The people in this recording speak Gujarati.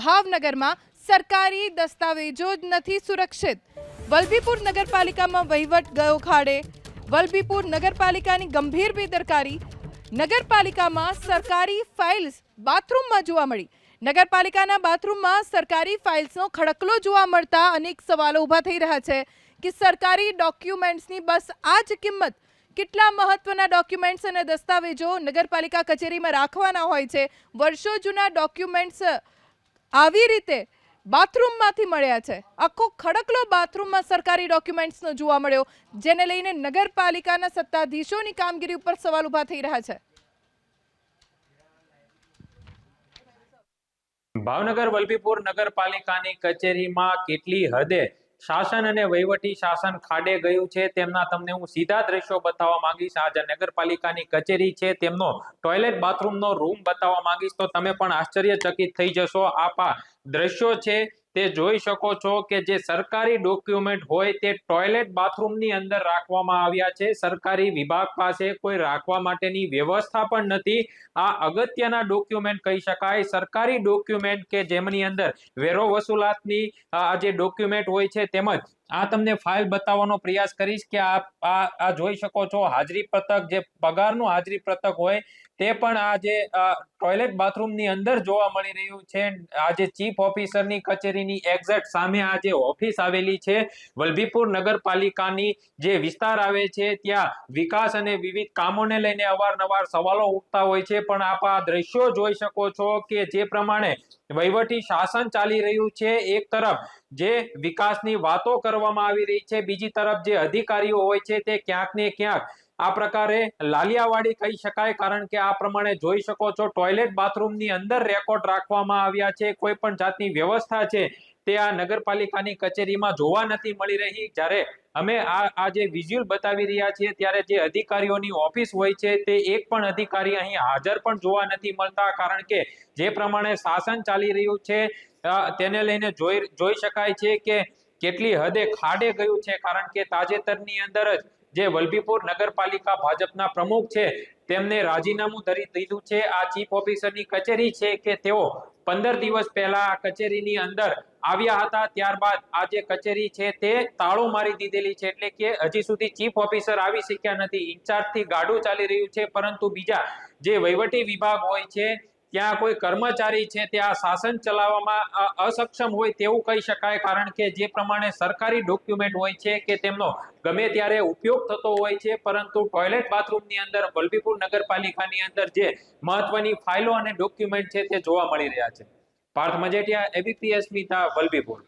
ભાવનગરમાં સરકારી દસ્તાવેજો જ નથી સુરક્ષિત। વલભીપુર નગરપાલિકામાં વહીવટ ગયો ખાડે। વલભીપુર નગરપાલિકાની ગંભીર બેદરકારી। નગરપાલિકામાં સરકારી ફાઇલ્સ બાથરૂમમાં જોવા મળી। નગરપાલિકાના બાથરૂમમાં સરકારી ફાઇલ્સનો ખડકલો જોવા મળતા અનેક સવાલો ઊભા થઈ રહ્યા છે કે સરકારી ડોક્યુમેન્ટ્સની બસ આ જ કિંમત। કેટલા મહત્વના ડોક્યુમેન્ટ્સ અને દસ્તાવેજો નગરપાલિકા કચેરીમાં રાખવાના હોય છે। વર્ષો જૂના ડોક્યુમેન્ટ્સ આવી રીતે બાથરૂમમાંથી મળ્યા છે। આખો ખડકલો બાથરૂમમાં સરકારી ડોક્યુમેન્ટ્સનો જોવા મળ્યો, જેને લઈને નગરપાલિકાના સત્તાધીશોની કામગીરી ઉપર સવાલ ઊભા થઈ રહ્યા છે। ભાવનગર વલભીપુર નગરપાલિકાની કચેરીમાં કેટલી હદે શાસન અને વહીવટી શાસન ખાડે ગયું છે તેમના તમને હું સીધા દ્રશ્યો બતાવવા માંગીશ। આ જે નગરપાલિકાની કચેરી છે તેમનો ટોયલેટ બાથરૂમનો રૂમ બતાવવા માંગીશ તો તમે પણ આશ્ચર્યચકિત થઈ જશો। આપ આ દ્રશ્યો છે તે જોઈ શકો છો કે જે સરકારી ડોક્યુમેન્ટ હોય તે ટોયલેટ બાથરૂમની અંદર રાખવામાં આવ્યા છે। સરકારી વિભાગ પાસે કોઈ રાખવા માટેની વ્યવસ્થા પણ નથી। આ અગત્યના ડોક્યુમેન્ટ કહી શકાય। સરકારી ડોક્યુમેન્ટ કે જેમની અંદર વેરો વસૂલાતની આ જે ડોક્યુમેન્ટ હોય છે તેમજ આ તમને ફાઇલ બતાવવાનો પ્રયાસ કરીશ કે આ જોઈ શકો છો હાજરી પત્રક, જે પગારનું હાજરી પત્રક હોય તે પણ આ જે ટોયલેટ બાથરૂમની અંદર જોવા મળી રહ્યું છે। આ જે ચીફ ઓફિસરની કચેરીની એક્ઝેક્ટ સામે આ જે ઓફિસ આવેલી છે વલભીપુર નગરપાલિકાની જે વિસ્તાર આવે છે ત્યાં વિકાસ અને વિવિધ કામોને લઈને અવારનવાર સવાલો ઉઠતા હોય છે, પણ આપ આ દ્રશ્યો જોઈ શકો છો કે જે પ્રમાણે વહીવટી શાસન ચાલી રહ્યું છે। એક તરફ જે વિકાસની વાતો કરવામાં આવી રહી છે, બીજી તરફ જે અધિકારીઓ હોય છે તે ક્યાંક ને ક્યાંક આ પ્રકારે લાલિયાવાડી કહી શકાય, કારણ કે આ પ્રમાણે જોઈ શકો છો ટોયલેટ બાથરૂમની અંદર રેકોર્ડ રાખવામાં આવ્યા છે। કોઈ પણ જાતની વ્યવસ્થા છે તે આ નગરપાલિકાની કચેરીમાં જોવા નથી મળી રહી। જ્યારે અમે આ જે વિઝ્યુઅલ બતાવી રહ્યા છીએ ત્યારે જે અધિકારીઓની ઓફિસ હોય છે તે એક પણ અધિકારી અહીં હાજર પણ જોવા નથી મળતા, કારણ કે જે પ્રમાણે શાસન ચાલી રહ્યું છે તેને લઈને જોઈ શકાય છે કે કેટલી હદે ખાડે ગયું છે। કારણ કે તાજેતરની અંદર જ જે વલભીપુર નગરપાલિકા ભાજપના પ્રમુખ છે તેમને રાજીનામું ધરી દીધું છે। આ ચીફ ઓફિસરની કચેરી છે કે તેઓ 15 દિવસ પહેલા આ કચેરીની અંદર આવ્યા હતા, ત્યારબાદ આ જે કચેરી છે તે તાળું મારી દીધેલી છે, એટલે કે હજી સુધી ચીફ ઓફિસર આવી શક્યા નથી। ઇન્ચાર્જથી ગાડું ચાલી રહ્યું છે, પરંતુ બીજા જે વહીવટી વિભાગ હોય છે ત્યાં કોઈ કર્મચારી છે તે આ શાસન ચલાવવામાં અસક્ષમ હોય તેવું કહી શકાય, કારણ કે જે પ્રમાણે સરકારી ડોક્યુમેન્ટ હોય છે કે તેમનો ગમે ત્યારે ઉપયોગ થતો હોય છે, પરંતુ ટોયલેટ બાથરૂમની અંદર વલભીપુર નગરપાલિકાની અંદર જે મહત્વની ફાઇલો અને ડોક્યુમેન્ટ છે તે જોવા મળી રહ્યા છે। પાર્થ મજેટિયા, એબીપી અસ્મિતા, વલભીપુર।